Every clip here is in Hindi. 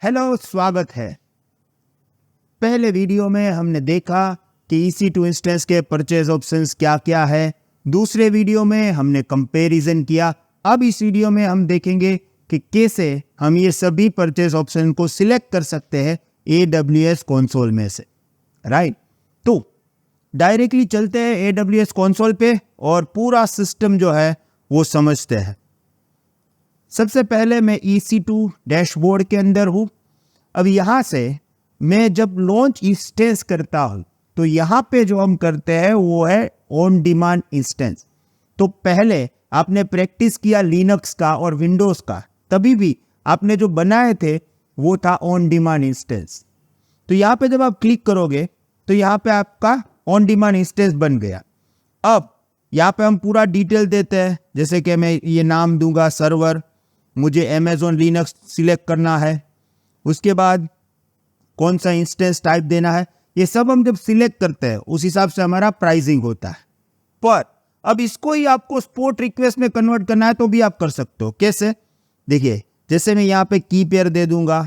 हेलो, स्वागत है। पहले वीडियो में हमने देखा कि EC2 इंस्टेंस के परचेज ऑप्शंस क्या क्या है। दूसरे वीडियो में हमने कंपैरिजन किया। अब इस वीडियो में हम देखेंगे कि कैसे हम ये सभी परचेज ऑप्शन को सिलेक्ट कर सकते हैं AWS कंसोल में से। राइट, तो डायरेक्टली चलते हैं AWS कंसोल पे और पूरा सिस्टम जो है वो समझते हैं। सबसे पहले मैं EC2 डैशबोर्ड के अंदर हूँ। अब यहाँ से मैं जब लॉन्च इंस्टेंस करता हूँ तो यहाँ पे जो हम करते हैं वो है ऑन डिमांड इंस्टेंस। तो पहले आपने प्रैक्टिस किया लिनक्स का और विंडोज़ का, तभी भी आपने जो बनाए थे वो था ऑन डिमांड इंस्टेंस। तो यहाँ पे जब आप क्लिक करोगे तो यहाँ पे आपका ऑन डिमांड इंस्टेंस बन गया। अब यहाँ पे हम पूरा डिटेल देते हैं, जैसे कि मैं ये नाम दूंगा सर्वर, मुझे अमेज़न लिनक्स सिलेक्ट करना है, उसके बाद कौन सा इंस्टेंस टाइप देना है। ये सब हम जब सिलेक्ट करते हैं उस हिसाब से हमारा प्राइसिंग होता है। पर अब इसको ही आपको स्पोर्ट रिक्वेस्ट में कन्वर्ट करना है तो भी आप कर सकते हो। कैसे? देखिए, जैसे मैं यहाँ पे की पेयर दे दूंगा,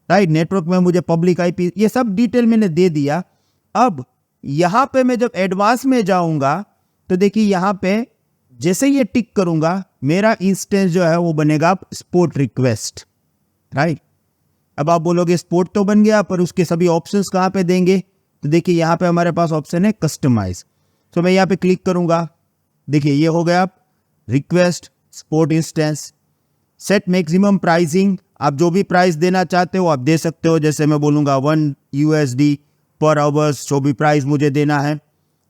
राइट, नेटवर्क में मुझे पब्लिक IP, ये सब डिटेल मैंने दे दिया। अब यहाँ पे मैं जब एडवांस में जाऊंगा तो देखिए यहाँ पे जैसे ये टिक करूंगा मेरा इंस्टेंस जो है वो बनेगा स्पोर्ट रिक्वेस्ट। राइट, अब आप बोलोगे स्पोर्ट तो बन गया पर उसके सभी ऑप्शंस कहाँ पे देंगे? तो देखिए यहाँ पे हमारे पास ऑप्शन है कस्टमाइज। तो मैं यहाँ पे क्लिक करूंगा, देखिए ये हो गया request sport instance. Set maximum pricing, आप जो भी प्राइस देना चाहते हो आप दे सकते हो। जैसे मैं बोलूँगा $1 पर आवर्स, जो भी प्राइस मुझे देना है।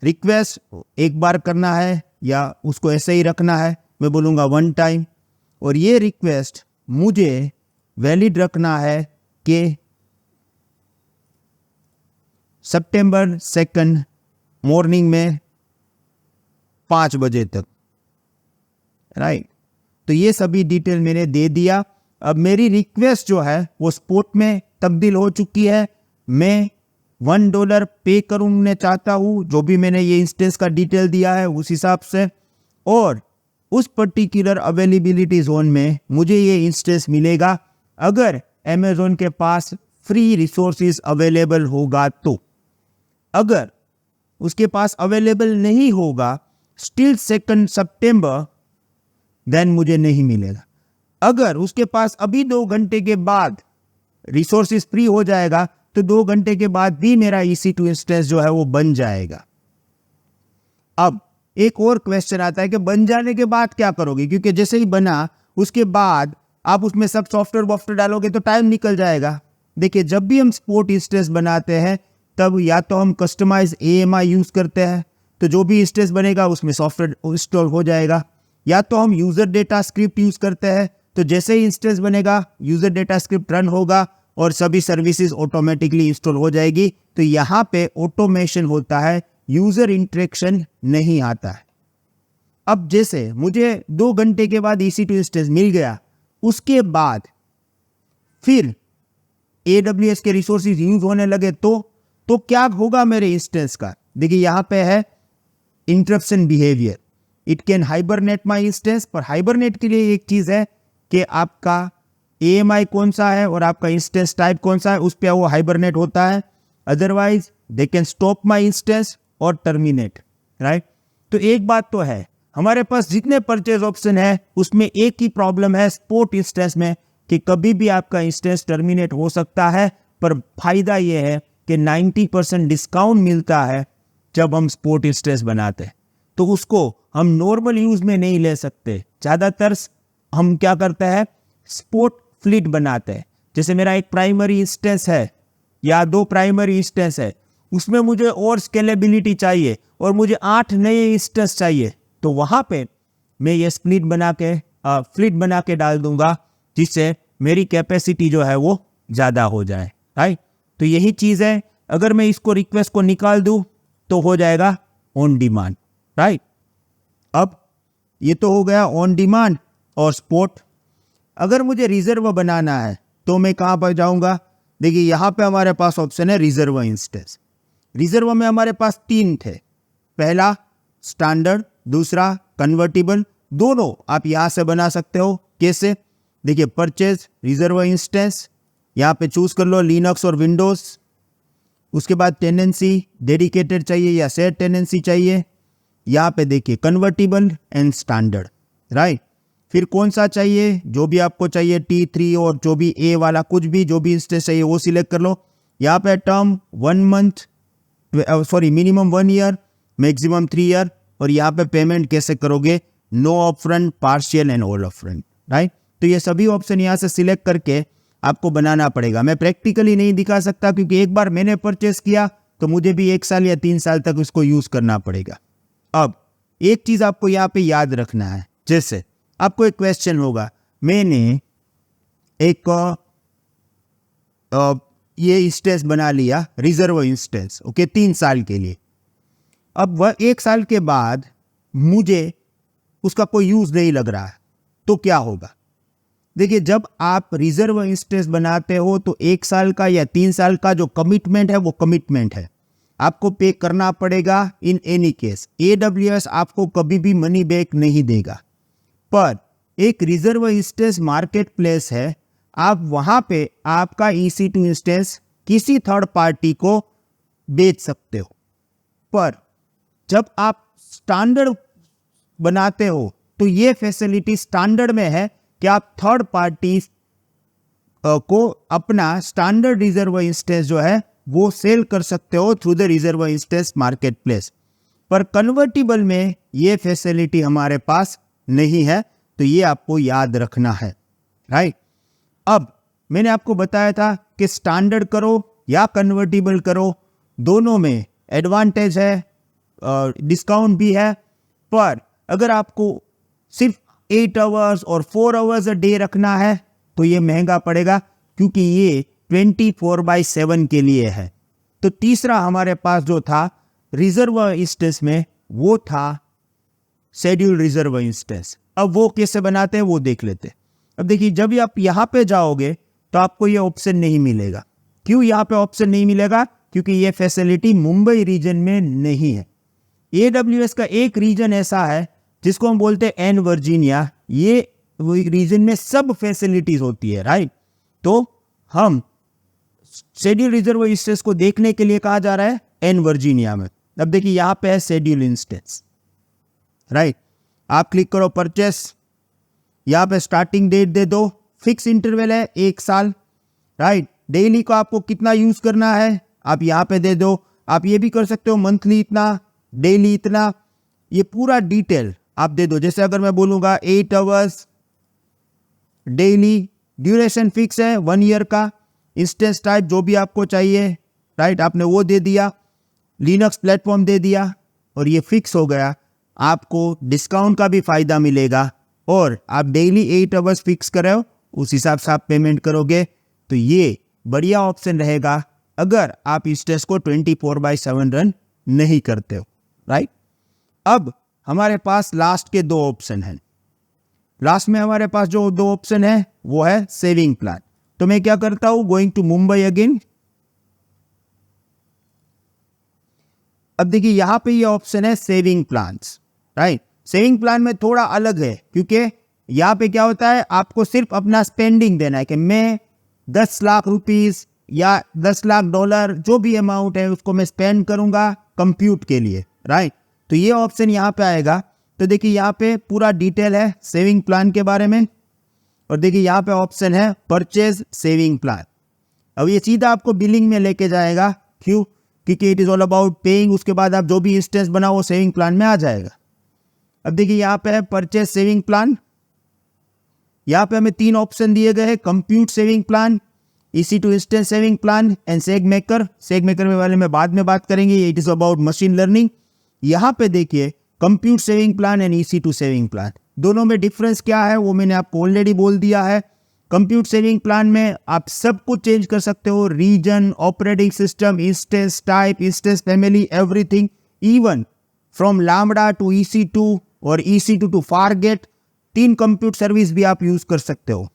रिक्वेस्ट एक बार करना है या उसको ऐसे ही रखना है, मैं बोलूँगा 1 टाइम। और ये रिक्वेस्ट मुझे वैलिड रखना है कि सितंबर 2 मॉर्निंग में 5 बजे तक। राइट, तो ये सभी डिटेल मैंने दे दिया। अब मेरी रिक्वेस्ट जो है वो स्पोर्ट में तब्दील हो चुकी है। मैं $1 पे करना चाहता हूँ, जो भी मैंने ये इंस्टेंस का डिटेल दिया है उस हिसाब से। और उस पर्टिकुलर अवेलेबिलिटी जोन में मुझे ये इंस्टेंस मिलेगा अगर अमेज़न के पास फ्री रिसोर्सेज अवेलेबल होगा तो। अगर उसके पास अवेलेबल नहीं होगा स्टिल 2 सितंबर, देन मुझे नहीं मिलेगा। अगर उसके पास अभी 2 घंटे के बाद रिसोर्सेज फ्री हो जाएगा तो 2 घंटे के बाद भी मेरा EC2 इंस्टेंस जो है वो बन जाएगा। अब एक और क्वेश्चन आता है कि बन जाने के बाद क्या करोगे, क्योंकि जैसे ही बना उसके बाद आप उसमें सब सॉफ्टवेयर डालोगे तो टाइम निकल जाएगा। देखिए, जब भी हम स्पोर्ट इंस्टेंस बनाते हैं तब या तो हम कस्टमाइज AMI यूज करते हैं, तो जो भी इंस्टेंस बनेगा उसमें सॉफ्टवेयर इंस्टॉल हो जाएगा। या तो हम यूजर डेटा स्क्रिप्ट यूज करते हैं, तो जैसे ही इंस्टेंस बनेगा यूजर डेटा स्क्रिप्ट रन होगा और सभी सर्विसेज ऑटोमेटिकली इंस्टॉल हो जाएगी। तो यहाँ पे ऑटोमेशन होता है, यूजर इंटरेक्शन नहीं आता है। अब जैसे मुझे 2 घंटे के बाद EC2 इंस्टेंस मिल गया, उसके बाद फिर AWS के रिसोर्सेज यूज होने लगे तो क्या होगा मेरे इंस्टेंस का? देखिए यहाँ पे है interruption behaviour, it can hibernate my instance. पर हाइबरनेट के लिए एक चीज है कि आपका AMI कौन सा है और आपका इंस्टेंस टाइप कौन सा है, उस पर वो हाइबरनेट होता है। Otherwise they can stop my instance और टर्मिनेट। राइट, तो एक बात तो है, हमारे पास जितने परचेज ऑप्शन है उसमें एक ही प्रॉब्लम है स्पोर्ट इंस्टेंस में कि कभी भी आपका इंस्टेंस टर्मिनेट हो सकता है। पर फायदा यह है कि 90% डिस्काउंट मिलता है जब हम स्पोर्ट इंस्टेंस बनाते हैं, तो उसको हम नॉर्मल यूज में नहीं ले सकते। ज़्यादातर हम क्या करते हैं, स्पोर्ट फ्लीट बनाते हैं। जैसे मेरा एक प्राइमरी इंस्टेंस है या 2 प्राइमरी इंस्टेंस है, उसमें मुझे और स्केलेबिलिटी चाहिए और मुझे 8 नए इंस्टेंस चाहिए, तो वहाँ पे मैं ये फ्लीट बना के डाल दूंगा, जिससे मेरी कैपेसिटी जो है वो ज़्यादा हो जाए। राइट, तो यही चीज़ है। अगर मैं इसको रिक्वेस्ट को निकाल दूं तो हो जाएगा ऑन डिमांड। राइट, अब ये तो हो गया ऑन डिमांड और स्पोर्ट। अगर मुझे रिजर्व बनाना है तो मैं कहाँ पर जाऊँगा? देखिए यहाँ पे हमारे पास ऑप्शन है रिजर्व इंस्टेंस। रिजर्व में हमारे पास 3 थे, पहला स्टैंडर्ड, दूसरा कन्वर्टिबल। दोनों आप यहाँ से बना सकते हो। कैसे? देखिए परचेज रिजर्व इंस्टेंस, यहाँ पे चूज कर लो लिनक्स और विंडोज। उसके बाद टेनेंसी डेडिकेटेड चाहिए या शेयर टेनेंसी चाहिए। यहाँ पे देखिए कन्वर्टिबल एंड स्टैंडर्ड, राइट। फिर कौन सा चाहिए, जो भी आपको चाहिए T3 और जो भी ए वाला कुछ भी जो भी इंस्टेंस चाहिए वो सिलेक्ट कर लो। यहाँ पे term 1 month, minimum 1 year, maximum 3 year. और यहाँ पे पेमेंट कैसे करोगे, no upfront, partial and all upfront, right. तो ये सभी ऑप्शन यहाँ से सिलेक्ट करके आपको बनाना पड़ेगा। मैं प्रैक्टिकली नहीं दिखा सकता क्योंकि एक बार मैंने परचेस किया तो मुझे भी 1 साल या 3 साल तक उसको यूज करना पड़ेगा। अब एक चीज आपको यहाँ पे याद रखना है, जैसे आपको एक क्वेश्चन होगा, मैंने एक ये इंस्टेंस बना लिया रिजर्व इंस्टेंस, ओके, 3 साल के लिए। अब वह 1 साल के बाद मुझे उसका कोई यूज नहीं लग रहा है तो क्या होगा। देखिए जब आप रिजर्व इंस्टेंस बनाते हो तो 1 साल का या 3 साल का जो कमिटमेंट है वो कमिटमेंट है, आपको पे करना पड़ेगा इन एनी केस। AWS आपको कभी भी मनी बैक नहीं देगा। पर एक रिजर्व इंस्टेंस मार्केट प्लेस है, आप वहां पे आपका EC2 इंस्टेंस किसी थर्ड पार्टी को बेच सकते हो। पर जब आप स्टैंडर्ड बनाते हो तो ये फैसिलिटी स्टैंडर्ड में है कि आप थर्ड पार्टी को अपना स्टैंडर्ड रिजर्व इंस्टेंस जो है वो सेल कर सकते हो through the reserve instance market place. पर कन्वर्टिबल में ये फैसिलिटी हमारे पास नहीं है, तो ये आपको याद रखना है, राइट। अब मैंने आपको बताया था कि स्टैंडर्ड करो या कन्वर्टिबल करो, दोनों में एडवांटेज है, डिस्काउंट भी है। पर अगर आपको सिर्फ 8 आवर्स और 4 आवर्स अ डे रखना है तो ये महंगा पड़ेगा, क्योंकि ये 24/7 के लिए है। तो तीसरा हमारे पास जो था रिजर्व इंस्टेंस में वो था शेड्यूल रिजर्व इंस्टेंस। अब वो कैसे बनाते हैं वो देख लेते हैं। अब देखिए जब भी आप यहाँ पे जाओगे तो आपको ये ऑप्शन नहीं मिलेगा। क्यों यहाँ पे ऑप्शन नहीं मिलेगा, क्योंकि ये फैसिलिटी मुंबई रीजन में नहीं है। AWS का एक रीजन ऐसा है जिसको हम बोलते हैं एन वर्जीनिया, ये रीजन में सब फैसिलिटीज होती है, राइट। तो हम शेड्यूल रिजर्व इंस्टेंस को देखने के लिए कहा जा रहा है एन वर्जीनिया में। अब देखिए यहाँ पे है शेड्यूल इंस्टेंस, राइट। आप क्लिक करो परचेस, यहाँ पे स्टार्टिंग डेट दे दो, फिक्स इंटरवल है 1 साल, राइट। डेली को आपको कितना यूज करना है आप यहाँ पे दे दो। आप ये भी कर सकते हो मंथली इतना, डेली इतना, ये पूरा डिटेल आप दे दो। जैसे अगर मैं बोलूंगा 8 आवर्स डेली, ड्यूरेशन फिक्स है 1 ईयर का, इंस्टेंस टाइप जो भी आपको चाहिए, राइट, आपने वो दे दिया, लिनक्स प्लेटफॉर्म दे दिया और ये फिक्स हो गया। आपको डिस्काउंट का भी फायदा मिलेगा और आप डेली 8 आवर्स फिक्स कर रहे हो, उस हिसाब से आप पेमेंट करोगे। तो ये बढ़िया ऑप्शन रहेगा अगर आप इंस्टेंस को 24/7 रन नहीं करते हो, राइट। अब हमारे पास लास्ट के 2 ऑप्शन हैं। लास्ट में हमारे पास जो 2 ऑप्शन है वो है सेविंग प्लान। तो मैं क्या करता हूं, गोइंग टू मुंबई अगेन। अब देखिए यहां पे ये ऑप्शन है saving plans, right. Saving plan में थोड़ा अलग है, क्योंकि यहां पे क्या होता है, आपको सिर्फ अपना स्पेंडिंग देना है कि मैं 10 लाख रुपीस या 10 लाख डॉलर जो भी अमाउंट है उसको मैं स्पेंड करूंगा कंप्यूट के लिए, राइट। तो ये ऑप्शन यहाँ पे आएगा। तो देखिए यहाँ पे पूरा डिटेल है सेविंग प्लान के बारे में। और देखिए यहाँ पे ऑप्शन है परचेज सेविंग प्लान। अब ये सीधा आपको बिलिंग में लेके जाएगा, क्यों, क्योंकि it is all about paying. उसके बाद आप जो भी इंस्टेंस बनाओ वो सेविंग प्लान में आ जाएगा। अब देखिए यहाँ पे है परचेज सेविंग प्लान। यहाँ पे हमें 3 ऑप्शन दिए गए हैं, compute saving plan, EC2 instance saving plan and सेग maker. सेग maker में वाले में बाद में बात करेंगे, it is about machine learning. यहाँ पे देखिए compute saving plan and EC2 saving plan, दोनों में डिफरेंस क्या है वो मैंने आपको ऑलरेडी बोल दिया है। कंप्यूट सेविंग प्लान में आप सब कुछ चेंज कर सकते हो, region, operating system, instance type, instance family, everything, even from Lambda to EC2 और EC2 to forget, 3 compute service भी आप यूज कर सकते हो।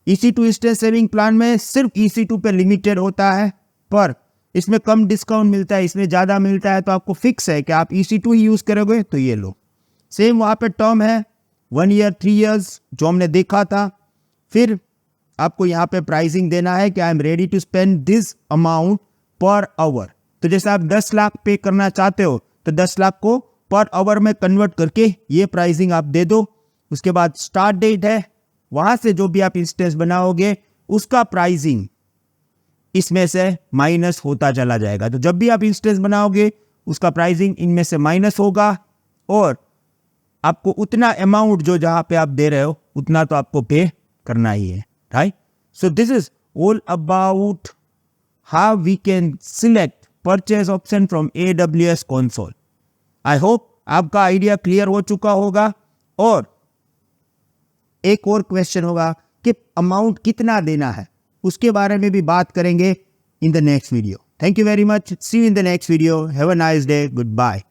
EC2 इंस्टेंस सेविंग प्लान में सिर्फ EC2 पे लिमिटेड होता है, पर इसमें कम डिस्काउंट मिलता है, इसमें ज़्यादा मिलता है। तो आपको फिक्स है कि आप EC2 ही यूज़ करोगे तो ये लो। सेम वहाँ पे टर्म है 1 ईयर 3 इयर्स जो हमने देखा था। फिर आपको यहाँ पे प्राइसिंग देना है कि I am ready to spend this amount per hour. तो जैसे आप 10 लाख पे करना चाहते हो तो 10 लाख को पर आवर में कन्वर्ट करके ये प्राइसिंग आप दे दो। उसके बाद स्टार्ट डेट है, वहां से जो भी आप इंस्टेंस बनाओगे उसका प्राइसिंग इसमें से माइनस होता चला जाएगा। तो जब भी आप इंस्टेंस बनाओगे उसका प्राइसिंग इनमें से माइनस होगा और आपको उतना अमाउंट जो जहां पे आप दे रहे हो उतना तो आपको पे करना ही है, right? So this is all about how we can select purchase option from AWS console. I hope आपका आइडिया क्लियर हो चुका होगा। और एक और क्वेश्चन होगा कि अमाउंट कितना देना है, उसके बारे में भी बात करेंगे in the next video. Thank you very much, see you in the next video, have a nice day, good bye.